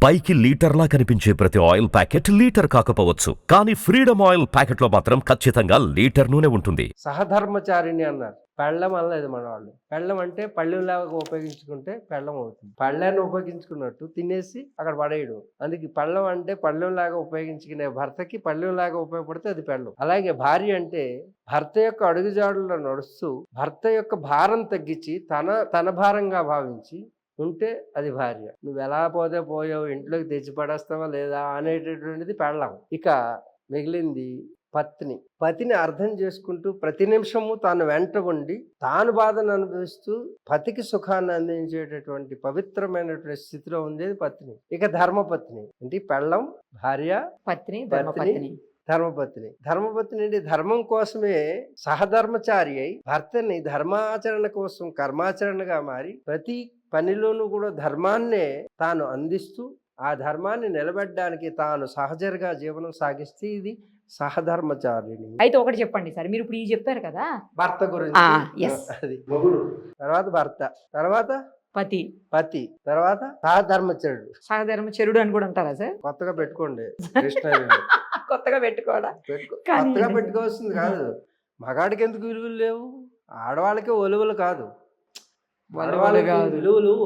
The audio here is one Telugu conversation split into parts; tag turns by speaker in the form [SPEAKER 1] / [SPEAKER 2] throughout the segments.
[SPEAKER 1] పైకి లీటర్లా కనిపించే ప్రతి ఆయిల్ ప్యాకెట్ లీటర్ కాకపోవచ్చు, కానీ ఫ్రీడమ్ ఆయిల్ ప్యాకెట్లో మాత్రం ఖచ్చితంగా లీటర్ నూనె ఉంటుంది.
[SPEAKER 2] సహధర్మచారిణి అన్నారు. పెళ్ళం అనలేదు మన వాళ్ళు. పెళ్ళం అంటే పళ్ళెంలాగా ఉపయోగించుకుంటే పెళ్ళం అవుతుంది. పళ్ళాన్ని ఉపయోగించుకున్నట్టు తినేసి అక్కడ పడేయడం. అందుకే పెళ్ళం అంటే పళ్ళెంలాగా ఉపయోగించుకునే భర్తకి పళ్ళెంలాగా ఉపయోగపడితే అది పెళ్ళం. అలాగే భార్య అంటే భర్త యొక్క అడుగుజాడుల్లో నడుస్తూ భర్త యొక్క భారం తగ్గించి తన భారంగా భావించి ఉంటే అది భార్య. నువ్వు ఎలా పోతే పోయావు, ఇంట్లోకి తెచ్చి పడేస్తావా లేదా అనేటటువంటిది పెళ్ళం. ఇక మిగిలింది పత్ని. పతిని అర్థం చేసుకుంటూ ప్రతి నిమిషము తాను వెంట ఉండి తాను బాధను అనుభవిస్తూ పతికి సుఖాన్ని అందించేటటువంటి పవిత్రమైనటువంటి స్థితిలో ఉండేది పత్ని. ఇక ధర్మపత్ని అంటే పెళ్ళం, భార్య,
[SPEAKER 3] పత్ని, ధర్మపత్ని.
[SPEAKER 2] ధర్మపత్ని. ధర్మపత్ని అంటే ధర్మం కోసమే సహధర్మచారి అయి భర్తని ధర్మాచరణ కోసం కర్మాచరణగా మారి ప్రతి పనిలోనూ కూడా ధర్మాన్నే తాను అందిస్తూ ఆ ధర్మాన్ని నిలబెట్టడానికి తాను సహజంగా జీవనం సాగిస్తే ఇది సహధర్మచారిణి.
[SPEAKER 3] అయితే ఒకటి చెప్పండి సార్, మీరు ఇప్పుడు ఈ చెప్పారు కదా
[SPEAKER 2] భర్త గురించి. అది మొగుడు, తర్వాత భర్త, తర్వాత
[SPEAKER 3] పతి,
[SPEAKER 2] పతి, తర్వాత సహధర్మచరుడు.
[SPEAKER 3] సహధర్మచరుడు అని కూడా అంటారా సార్?
[SPEAKER 2] కొత్తగా పెట్టుకోండి కృష్ణ.
[SPEAKER 3] కొత్తగా పెట్టుకోవాలా?
[SPEAKER 2] కొత్తగా పెట్టుకోవాల్సింది కాదు. మగాడికి ఎందుకు విలువలు లేవు? ఆడవాళ్ళకి ఒలువలు కాదు,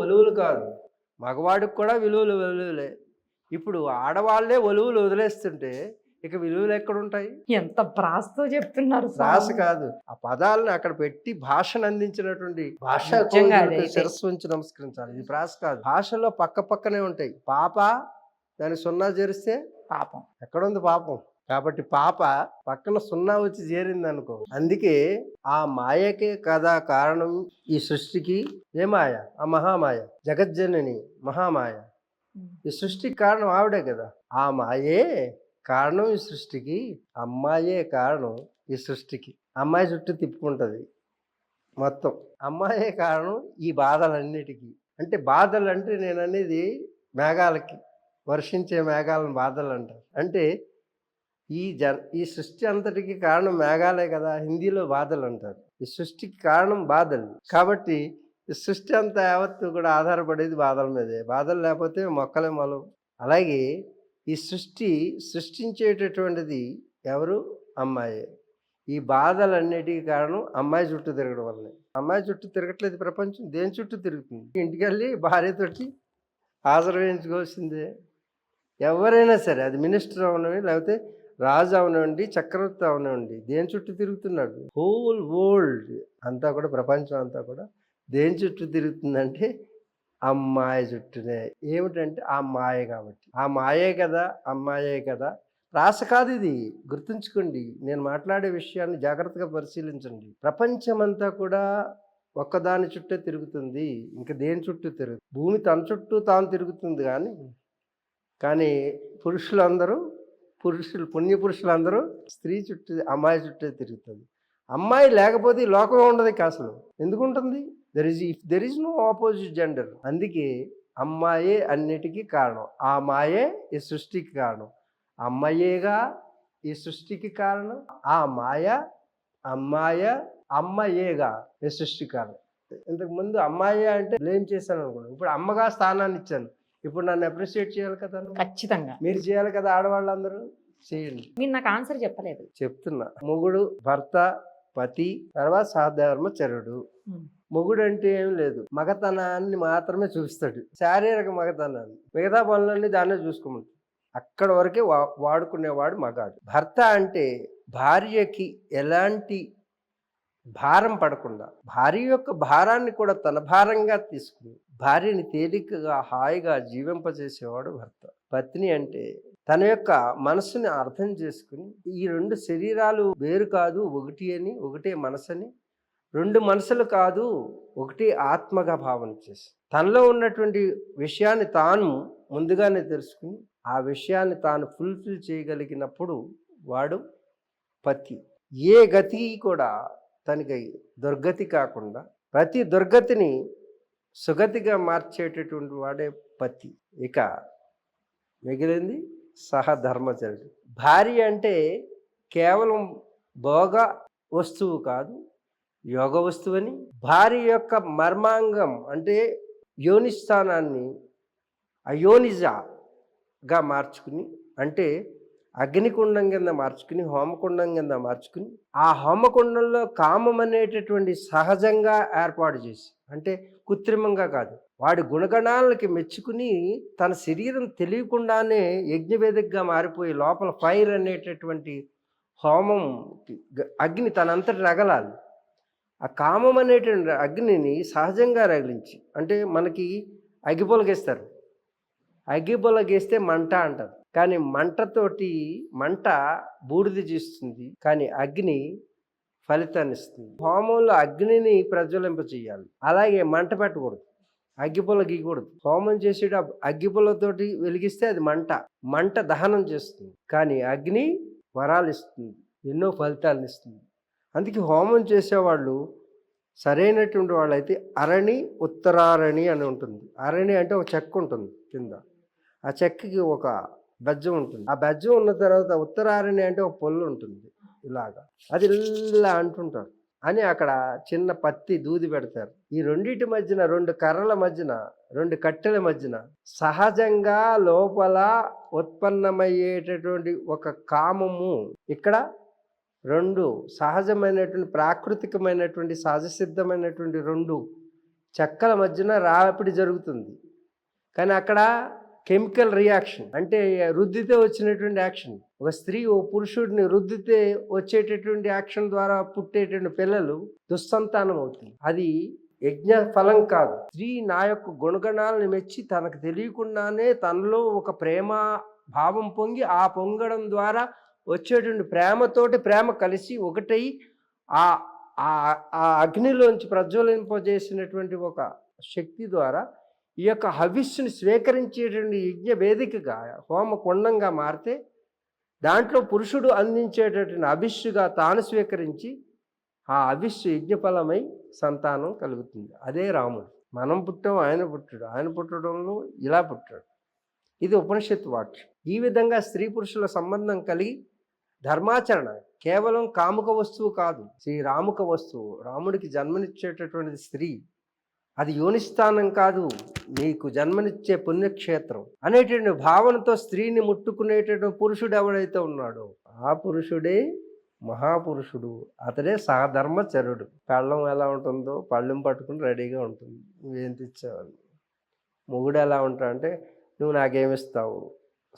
[SPEAKER 2] ఒలువులు కాదు. మగవాడికి కూడా విలువలే. ఇప్పుడు ఆడవాళ్లే ఒలువులు వదిలేస్తుంటే ఇక విలువలు ఎక్కడుంటాయి? ఎంత
[SPEAKER 3] ప్రాసతో చెప్తున్నారు.
[SPEAKER 2] ప్రాస కాదు, ఆ పదాలను అక్కడ పెట్టి భాషను అందించినటువంటి భాష శిరస్సు ఉంచి నమస్కరించాలి. ఇది ప్రాస కాదు. భాషలో పక్కనే ఉంటాయి. పాప దాన్ని సున్నా చేరిస్తే
[SPEAKER 3] పాపం.
[SPEAKER 2] ఎక్కడుంది పాపం? కాబట్టి పాప పక్కన సున్నా వచ్చి చేరింది అనుకో. అందుకే ఆ మాయకే కదా కారణం ఈ సృష్టికి. ఏ మాయ? ఆ మహామాయ, జగజ్జనని మహామాయ. ఈ సృష్టికి కారణం ఆవిడే కదా. ఆ మాయే కారణం ఈ సృష్టికి, అమ్మాయే కారణం ఈ సృష్టికి. అమ్మాయి చుట్టూ తిప్పుకుంటది మొత్తం. అమ్మాయే కారణం ఈ బాధలన్నిటికీ. అంటే బాధలు అంటే నేను అనేది మేఘాలకి, వర్షించే మేఘాలను బాధలు అంటారు. అంటే ఈ సృష్టి అంతటికి కారణం మేఘాలే కదా. హిందీలో బాధలు అంటారు. ఈ సృష్టికి కారణం బాధలు. కాబట్టి ఈ సృష్టి అంతా యావత్తు కూడా ఆధారపడేది బాధల మీదే. బాధలు లేకపోతే మొక్కలే మొలవు. అలాగే ఈ సృష్టించేటటువంటిది ఎవరు? అమ్మాయే. ఈ బాధలన్నిటికీ కారణం అమ్మాయి చుట్టూ తిరగడం వల్లనే. అమ్మాయి చుట్టూ తిరగట్లేదు ప్రపంచం. దేని చుట్టూ తిరుగుతుంది? ఇంటికి వెళ్ళి భార్యతోటి హాజరు వేయించుకోవాల్సిందే. ఎవరైనా సరే, అది మినిస్టర్ అవనివ్వండి, లేకపోతే రాజు అవనివ్వండి, చక్రవర్తి అవనివ్వండి, దేని చుట్టూ తిరుగుతున్నాడు? హోల్ వరల్డ్ అంతా కూడా, ప్రపంచం అంతా కూడా దేని చుట్టూ తిరుగుతుందంటే అమ్మాయి చుట్టూనే. ఏమిటంటే ఆ మాయ. కాబట్టి ఆ మాయే కదా, అమ్మాయే కదా. రాస కాదు ఇది, గుర్తుంచుకోండి. నేను మాట్లాడే విషయాన్ని జాగ్రత్తగా పరిశీలించండి. ప్రపంచమంతా కూడా ఒక్కదాని చుట్టే తిరుగుతుంది. ఇంకా దేని చుట్టూ తిరుగుతుంది? భూమి తన చుట్టూ తాను తిరుగుతుంది. కానీ పుణ్య పురుషులందరూ స్త్రీ చుట్టూ, అమ్మాయి చుట్టూ తిరుగుతుంది. అమ్మాయి లేకపోతే ఈ లోకం ఉండదు అసలు. ఎందుకు ఉంటుంది? There is no opposite gender. అందుకే అమ్మాయే అన్నిటికీ కారణం. ఆ మాయే ఈ సృష్టికి కారణం. అమ్మాయేగా ఈ సృష్టికి కారణం. ఆ మాయ అమ్మయేగా ఈ సృష్టికి కారణం. ఇంతకు ముందు అమ్మాయి అంటే బ్లేమ్ చేశాను అనుకున్నాను. ఇప్పుడు అమ్మగా స్థానాన్ని ఇచ్చాను. ఇప్పుడు నన్ను అప్రిషియేట్ చేయాలి కదా.
[SPEAKER 3] ఖచ్చితంగా
[SPEAKER 2] మీరు చేయాలి కదా. ఆడవాళ్ళందరూ చేయండి.
[SPEAKER 3] మీరు నాకు ఆన్సర్ చెప్పలేదు.
[SPEAKER 2] చెప్తున్నా. మొగుడు, భర్త, పతి, తర్వాత సహధర్మచరుడు. మొగుడు అంటే ఏం లేదు, మగతనాన్ని మాత్రమే చూపిస్తాడు. శారీరక మగతనాన్ని, మిగతా పనులన్నీ దాన్నే చూసుకోమంటాడు. అక్కడ వరకే వాడుకునేవాడు మగాడు. భర్త అంటే భార్యకి ఎలాంటి భారం పడకుండా, భార్య యొక్క భారాన్ని కూడా తన భారంగా తీసుకుని భార్యని తేలికగా హాయిగా జీవింపజేసేవాడు భర్త. పత్ని అంటే తన యొక్క మనసుని అర్థం చేసుకుని ఈ రెండు శరీరాలు వేరు కాదు, ఒకటి అని, ఒకటే మనసని, రెండు మనసులు కాదు, ఒకటి ఆత్మగా భావన చేసి తనలో ఉన్నటువంటి విషయాన్ని తాను ముందుగానే తెలుసుకుని ఆ విషయాన్ని తాను ఫుల్ఫిల్ చేయగలిగినప్పుడు వాడు పతి. ఏ గతి కూడా తనకి దుర్గతి కాకుండా ప్రతి దుర్గతిని సుగతిగా మార్చేటటువంటి వాడే పతి. ఇక మిగిలింది సహధర్మచరుడు. భార్య అంటే కేవలం భోగ వస్తువు కాదు, యోగ వస్తువని. భార్య యొక్క మర్మాంగం అంటే యోనిస్థానాన్ని, అయోనిజ గా మార్చుకుని, అంటే అగ్నికుండం కింద మార్చుకుని, హోమకుండం కింద మార్చుకుని, ఆ హోమకుండంలో కామం అనేటటువంటి సహజంగా ఏర్పాటు చేసి, అంటే కృత్రిమంగా కాదు, వాడి గుణగణాలకి మెచ్చుకుని తన శరీరం తెలియకుండానే యజ్ఞవేదికగా మారిపోయి లోపల ఫైర్ అనేటటువంటి హోమం అగ్ని తనంతటి రగలాలి. ఆ కామం అనేటువంటి అగ్నిని సహజంగా రగిలించి, అంటే మనకి అగ్గిపొలగేస్తారు, అగ్గిపొలగేస్తే మంట అంటారు, కానీ మంట బూడిద చేస్తుంది, కానీ అగ్ని ఫలితాన్ని ఇస్తుంది. హోమంలో అగ్నిని ప్రజ్వలింపచేయాలి, అలాగే మంట పెట్టకూడదు, అగ్గిపుల్ల గీయకూడదు. హోమం చేసేట అగ్గిపుల్లతోటి వెలిగిస్తే అది మంట దహనం చేస్తుంది, కానీ అగ్ని వరాలు ఇస్తుంది, ఎన్నో ఫలితాలను ఇస్తుంది. అందుకే హోమం చేసేవాళ్ళు సరైనటువంటి వాళ్ళైతే అరణి ఉత్తరారణి అని ఉంటుంది. అరణి అంటే ఒక చెక్క ఉంటుంది కింద, ఆ చెక్కకి ఒక బెజ్జం ఉంటుంది, ఆ బెజ్జం ఉన్న తర్వాత ఉత్తరారణి అంటే ఒక పొల్లు ఉంటుంది, ఇలాగా అది ఇలా అంటుంటారు అని అక్కడ చిన్న పత్తి దూది పెడతారు. ఈ రెండింటి మధ్యన, రెండు కర్రల మధ్యన, రెండు కట్టెల మధ్యన సహజంగా లోపల ఉత్పన్నమయ్యేటటువంటి ఒక కామము, ఇక్కడ రెండు సహజమైనటువంటి ప్రాకృతికమైనటువంటి సహజ సిద్ధమైనటువంటి రెండు చెక్కల మధ్యన రాపిడి జరుగుతుంది. కానీ అక్కడ కెమికల్ రియాక్షన్, అంటే రుద్దితే వచ్చినటువంటి యాక్షన్. ఒక స్త్రీ ఓ పురుషుడిని రుద్దితే వచ్చేటటువంటి యాక్షన్ ద్వారా పుట్టేటువంటి పిల్లలు దుస్సంతానం అవుతుంది. అది యజ్ఞ ఫలం కాదు. స్త్రీ నా యొక్క గుణగణాలను మెచ్చి తనకు తెలియకుండానే తనలో ఒక ప్రేమ భావం పొంగి, ఆ పొంగడం ద్వారా వచ్చేటువంటి ప్రేమతోటి ప్రేమ కలిసి ఒకటై ఆ ఆ అగ్నిలోంచి ప్రజ్వలింపజేసినటువంటి ఒక శక్తి ద్వారా ఈ యొక్క హవిస్సుని స్వీకరించేటువంటి యజ్ఞ వేదికగా, హోమ కుండంగా మారితే దాంట్లో పురుషుడు అందించేటటువంటి అవిస్సుగా తాను స్వీకరించి ఆ అవిస్సు యజ్ఞఫలమై సంతానం కలుగుతుంది. అదే రాముడు. మనం పుట్టాం, ఆయన పుట్టాడు, ఆయన పుట్టడంలో ఇలా పుట్టాడు. ఇది ఉపనిషత్తు వాక్యం. ఈ విధంగా స్త్రీ పురుషుల సంబంధం కలిగి ధర్మాచరణ కేవలం కాముక వస్తువు కాదు, శ్రీరాముక వస్తువు. రాముడికి జన్మనిచ్చేటటువంటిది స్త్రీ, అది యోనిస్థానం కాదు, నీకు జన్మనిచ్చే పుణ్యక్షేత్రం అనేటువంటి భావనతో స్త్రీని ముట్టుకునేటటువంటి పురుషుడు ఎవడైతే ఉన్నాడో ఆ పురుషుడే మహాపురుషుడు, అతడే సహధర్మచరుడు. పెళ్ళం ఎలా ఉంటుందో పళ్ళెం పట్టుకుని రెడీగా ఉంటుంది, నువ్వేం తెచ్చావని. మొగుడు ఎలా ఉంటాడంటే నువ్వు నాకేమిస్తావు,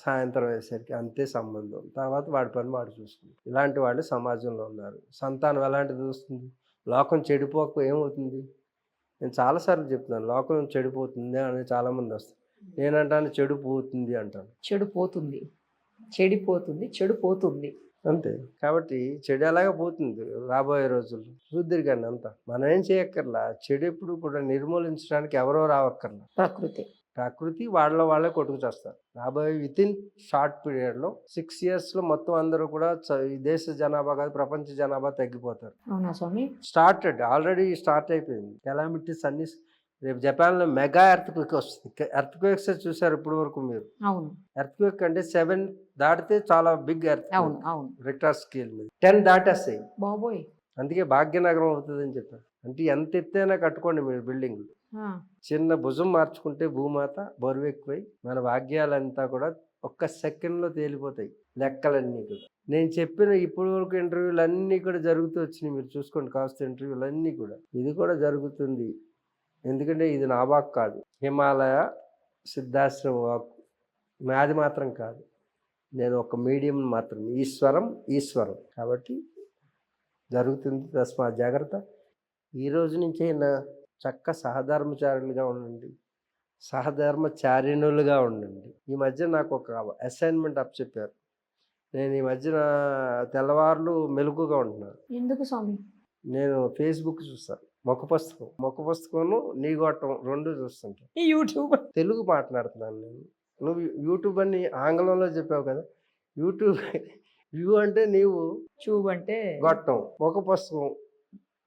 [SPEAKER 2] సాయంత్రం వేసరికి అంతే సంబంధం, తర్వాత వాడి పని వాడు చూసుకుంది. ఇలాంటి వాళ్ళు సమాజంలో ఉన్నారు. సంతానం ఎలాంటిది వస్తుంది? లోకం చెడిపోక ఏమవుతుంది? నేను చాలాసార్లు చెప్తున్నాను, లోకం చెడిపోతుంది అని చాలామంది వస్తారు. నేనంటాను చెడిపోతుంది అంటాను.
[SPEAKER 3] చెడిపోతుంది
[SPEAKER 2] అంతే. కాబట్టి చెడు ఎలాగా పోతుంది రాబోయే రోజుల్లో చూద్దరు, కానీ అంతా మనం ఏం చేయక్కర్లా. చెడు ఎప్పుడు కూడా నిర్మూలించడానికి ఎవరో రావక్కర్లా, ప్రకృతి వాళ్ళే కొట్టుకు చేస్తారు. రాబోయే వితిన్ షార్ట్ పీరియడ్లో 6 yearsలో మొత్తం అందరూ కూడా ఈ దేశ జనాభా కాదు ప్రపంచ జనాభా తగ్గిపోతారు. ఆల్రెడీ స్టార్ట్ అయిపోయింది. కెలామిటీస్ అన్ని. రేపు జపాన్లో మెగా ఎర్త్క్వేక్ వస్తుంది. ఎర్త్క్వేక్స్ చూసారు ఇప్పుడు వరకు మీరు? ఎర్త్క్వేక్ అంటే 7 దాటితే చాలా బిగ్ రిక్టర్ స్కేల్ మీద 10 దాటేస్తాయి. అందుకే భాగ్యనగరం అవుతుంది అని చెప్పారు. అంటే ఎంత ఎత్తైనా కట్టుకోండి మీరు బిల్డింగ్లు, చిన్న భుజం మార్చుకుంటే భూమాత బరువు ఎక్కువై మన భాగ్యాలంతా కూడా ఒక్క సెకండ్లో తేలిపోతాయి, లెక్కలన్నీ కూడా. నేను చెప్పిన ఇప్పటి వరకు ఇంటర్వ్యూలు అన్నీ కూడా జరుగుతూ వచ్చినాయి, మీరు చూసుకోండి. కాస్త ఇంటర్వ్యూలు అన్నీ కూడా ఇది కూడా జరుగుతుంది. ఎందుకంటే ఇది నా వాక్ కాదు, హిమాలయ సిద్ధాశ్రమ వాక్, నాది మాత్రం కాదు. నేను ఒక మీడియం మాత్రం, ఈశ్వరం కాబట్టి జరుగుతుంది. తస్మా జాగ్రత్త. ఈ రోజు నుంచే నా చక్క సహధర్మచారులుగా ఉండండి, సహధర్మచారిణులుగా ఉండండి. ఈ మధ్య నాకు ఒక అసైన్మెంట్ అప్పచెప్పారు. నేను ఈ మధ్యన తెల్లవారులు మెలుగుగా ఉంటున్నాను.
[SPEAKER 3] ఎందుకు స్వామి?
[SPEAKER 2] నేను ఫేస్బుక్ చూస్తాను, మొక్క పుస్తకం నీగొట్టం 2 చూస్తుంటాను.
[SPEAKER 3] యూట్యూబ్
[SPEAKER 2] తెలుగు మాట్లాడుతున్నాను నేను. నువ్వు యూట్యూబ్ అని ఆంగ్లంలో చెప్పావు కదా. యూట్యూబ్ వ్యూ అంటే నీవు,
[SPEAKER 3] ట్యూబ్ అంటే
[SPEAKER 2] గొట్టం, మొక్క పుస్తకం.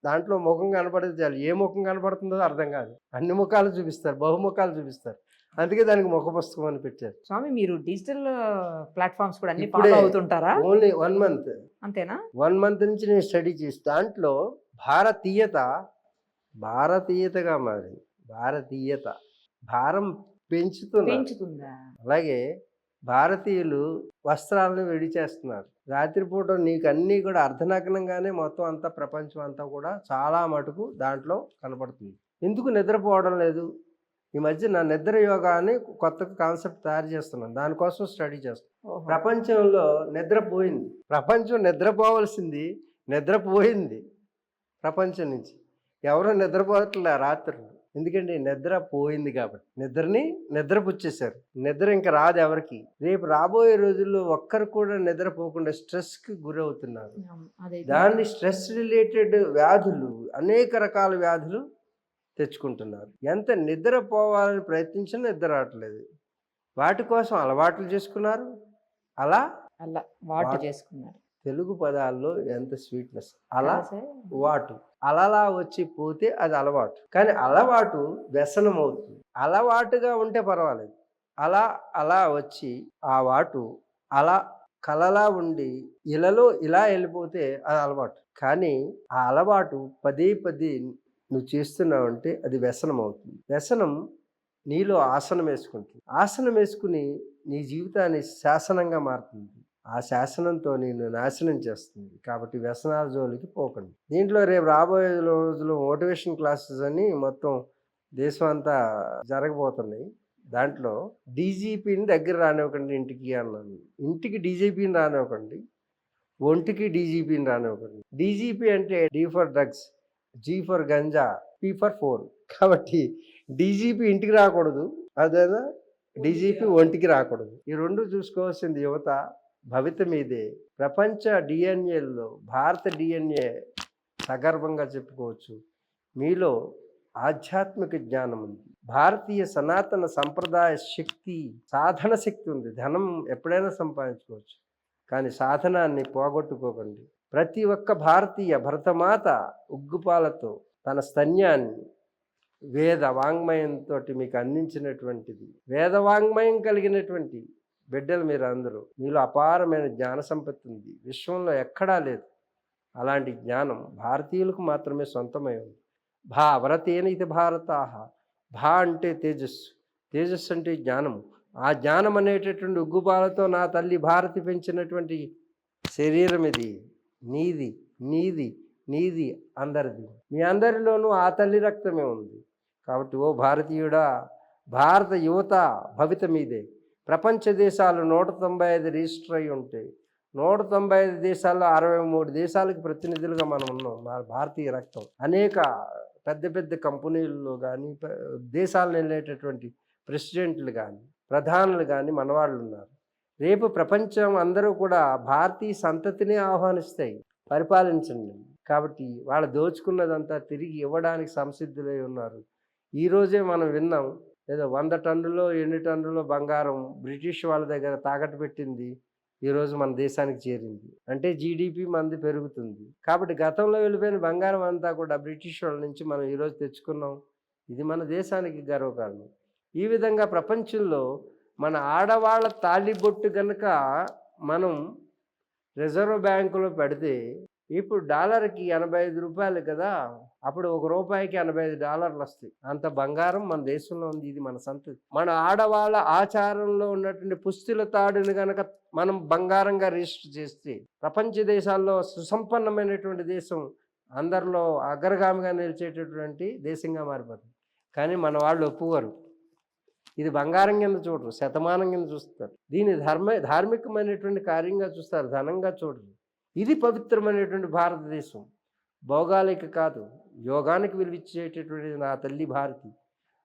[SPEAKER 2] దాంట్లో ముఖం కనపడేది చాలు, ఏ ముఖం కనపడుతుందో అర్థం కాదు. అన్ని ముఖాలు చూపిస్తారు, బహుముఖాలు చూపిస్తారు. అందుకే దానికి ముఖ పుస్తకం అని పెట్టారు.
[SPEAKER 3] స్వామి మీరు డిజిటల్ ప్లాట్ఫామ్స్ కూడా అన్ని ఫాలో అవుతుంటారా?
[SPEAKER 2] Only 1 month.
[SPEAKER 3] అంతేనా?
[SPEAKER 2] 1 month నుంచి నేను స్టడీ చేసి దాంట్లో భారతీయతగా మారింది. భారతీయత భారం పెంచుతుందా?
[SPEAKER 3] పెంచుతుందా?
[SPEAKER 2] అలాగే భారతీయులు వస్త్రాలను విడి చేస్తున్నారు. రాత్రిపూట నీకు అన్నీ కూడా అర్ధనగ్నంగానే మొత్తం అంతా ప్రపంచం అంతా కూడా చాలా మటుకు దాంట్లో కనపడుతుంది. ఎందుకు నిద్రపోవడం లేదు? ఈ మధ్య నా నిద్ర యోగా అని కొత్త కాన్సెప్ట్ తయారు చేస్తున్నాను. దానికోసం స్టడీ చేస్తున్నాను. ప్రపంచంలో నిద్రపోయింది. ప్రపంచం నిద్రపోవలసింది నిద్రపోయింది ప్రపంచం నుంచి. ఎవరు నిద్రపోవట్లే రాత్రులు. ఎందుకంటే నిద్ర పోయింది కాబట్టి. నిద్రపుచ్చేశారు. నిద్ర ఇంకా రాదు ఎవరికి. రేపు రాబోయే రోజుల్లో ఒక్కరు కూడా నిద్రపోకుండా స్ట్రెస్కి గురవుతున్నారు. దాన్ని స్ట్రెస్ రిలేటెడ్ వ్యాధులు, అనేక రకాల వ్యాధులు తెచ్చుకుంటున్నారు. ఎంత నిద్రపోవాలని ప్రయత్నించినా నిద్ర రావట్లేదు. వాటి కోసం అలవాట్లు చేసుకున్నారు. అలా
[SPEAKER 3] వాటి చేసుకున్నారు.
[SPEAKER 2] తెలుగు పదాల్లో ఎంత స్వీట్నెస్. అలా వాటు అలలా వచ్చి పోతే అది అలవాటు. కానీ అలవాటు వ్యసనం అవుతుంది. అలవాటుగా ఉంటే పర్వాలేదు. అలా వచ్చి ఆ వాటు అలా కలలా ఉండి ఇలలో ఇలా వెళ్ళిపోతే అది అలవాటు. కానీ ఆ అలవాటు పదే నువ్వు చేస్తున్నావు అంటే అది వ్యసనం అవుతుంది. వ్యసనం నీలో ఆసనం వేసుకుంటుంది. ఆసనం వేసుకుని నీ జీవితాన్ని శాసనంగా మారుతుంది. ఆ శాసనంతో నేను నాశనం చేస్తుంది. కాబట్టి వ్యసనాల జోలికి పోకండి. దీంట్లో రేపు రాబోయే రోజుల్లో మోటివేషన్ క్లాసెస్ అని మొత్తం దేశం అంతా జరగబోతున్నాయి. దాంట్లో డీజీపీని దగ్గర రానివ్వకండి ఇంటికి అన్నాను. ఇంటికి డీజీపీని రానివ్వకండి, ఒంటికి డీజీపీని రానివ్వకండి. డీజీపీ అంటే D for drugs, G for ganja, P for phone. కాబట్టి డీజీపీ ఇంటికి రాకూడదు, అదే డీజీపీ ఒంటికి రాకూడదు. ఈ రెండు చూసుకోవాల్సింది యువత. భవిత మీదే. ప్రపంచ డిఎన్ఏల్లో భారత డిఎన్ఏ సగర్వంగా చెప్పుకోవచ్చు. మీలో ఆధ్యాత్మిక జ్ఞానం ఉంది. భారతీయ సనాతన సంప్రదాయ శక్తి, సాధన శక్తి ఉంది. ధనం ఎప్పుడైనా సంపాదించుకోవచ్చు, కానీ సాధనాన్ని పోగొట్టుకోకండి. ప్రతి ఒక్క భారతీయ భరతమాత ఉగ్గుపాలతో తన స్తన్యాన్ని వేద వాంగ్మయంతో మీకు అందించినటువంటిది. వేద వాంగ్మయం కలిగినటువంటి బిడ్డలు మీరు అందరూ. మీలో అపారమైన జ్ఞాన సంపత్తి ఉంది. విశ్వంలో ఎక్కడా లేదు. అలాంటి జ్ఞానం భారతీయులకు మాత్రమే సొంతమై ఉంది. భారతేన ఇది భారతాహ. భా అంటే తేజస్సు, తేజస్సు అంటే జ్ఞానం. ఆ జ్ఞానం అనేటటువంటి ఉగ్గుపాలతో నా తల్లి భారతి పెంచినటువంటి శరీరం ఇది. నీది నీది నీది అందరిది. మీ అందరిలోనూ ఆ తల్లి రక్తమే ఉంది. కాబట్టి ఓ భారతీయుడా, భారత యువత భవిత మీదే. ప్రపంచ దేశాలు 195 రిజిస్టర్ అయి ఉంటాయి. 195 దేశాల్లో 63 దేశాలకు ప్రతినిధులుగా మనం ఉన్నాం. మన భారతీయ రక్తం. అనేక పెద్ద కంపెనీల్లో కానీ, దేశాలను వెళ్ళేటటువంటి ప్రెసిడెంట్లు కానీ, ప్రధానులు కానీ మనవాళ్ళు ఉన్నారు. రేపు ప్రపంచం అందరూ కూడా భారతీయ సంతతిని ఆహ్వానిస్తాయి. పరిపాలించండి. కాబట్టి వాళ్ళు దోచుకున్నదంతా తిరిగి ఇవ్వడానికి సంసిద్ధులై ఉన్నారు. ఈరోజే మనం విన్నాం, ఏదో 100 టన్నులో ఎన్ని టన్నులో బంగారం బ్రిటిష్ వాళ్ళ దగ్గర తాకట్టు పెట్టింది ఈరోజు మన దేశానికి చేరింది. అంటే జీడిపి మంది పెరుగుతుంది. కాబట్టి గతంలో వెళ్ళిపోయిన బంగారం అంతా కూడా బ్రిటిష్ వాళ్ళ నుంచి మనం ఈరోజు తెచ్చుకున్నాం. ఇది మన దేశానికి గర్వకారణం. ఈ విధంగా ప్రపంచంలో మన ఆడవాళ్ళ తాళిబొట్టు కనుక మనం రిజర్వ్ బ్యాంకులో పెడితే, ఇప్పుడు డాలర్కి 85 రూపాయలు కదా, అప్పుడు ₹1 $85 వస్తాయి. అంత బంగారం మన దేశంలో ఉంది. ఇది మన సంతతి. మన ఆడవాళ్ళ ఆచారంలో ఉన్నటువంటి పుస్తుల తాడుని కనుక మనం బంగారంగా రిజిస్టర్ చేస్తే ప్రపంచ దేశాల్లో సుసంపన్నమైనటువంటి దేశం, అందరిలో అగ్రగామిగా నిలిచేటటువంటి దేశంగా మారిపోతుంది. కానీ మన వాళ్ళు ఒప్పుకోరు. ఇది బంగారం కింద చూడరు, శతమానం కింద చూస్తారు. దీన్ని ధార్మికమైనటువంటి కార్యంగా చూస్తారు, ధనంగా చూడరు. ఇది పవిత్రమైనటువంటి భారతదేశం. భౌగోళిక కాదు, యోగానికి విలువిచ్చేటటువంటిది నా తల్లి భారతి.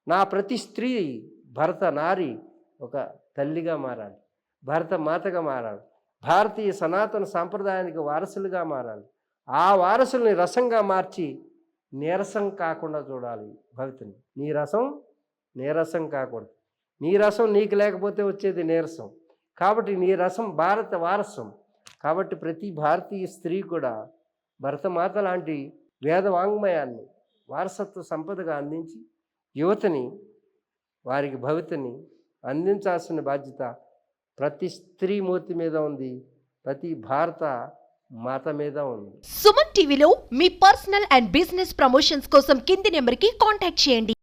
[SPEAKER 2] నా ప్రతి స్త్రీ, భరత నారి ఒక తల్లిగా మారాలి, భరత మాతగా మారాలి, భారతీయ సనాతన సాంప్రదాయానికి వారసులుగా మారాలి. ఆ వారసుల్ని రసంగా మార్చి నీరసం కాకుండా చూడాలి భవితని. నీ రసం నీరసం కాకూడదు. నీ రసం నీకు లేకపోతే వచ్చేది నీరసం. కాబట్టి నీ రసం భారత వారసం. కాబట్టి ప్రతి భారతీయ స్త్రీ కూడా భరతమాత లాంటి వేద వాంగ్మయాన్ని వారసత్వ సంపదగా అందించి యువతని, వారికి భవితని అందించాల్సిన బాధ్యత ప్రతి స్త్రీ మూర్తి మీద ఉంది, ప్రతి భారత మాత మీద ఉంది.
[SPEAKER 4] సుమన్ టీవీలో మీ పర్సనల్ అండ్ బిజినెస్ ప్రమోషన్స్ కోసం కింది నెంబర్కి కాంటాక్ట్ చేయండి.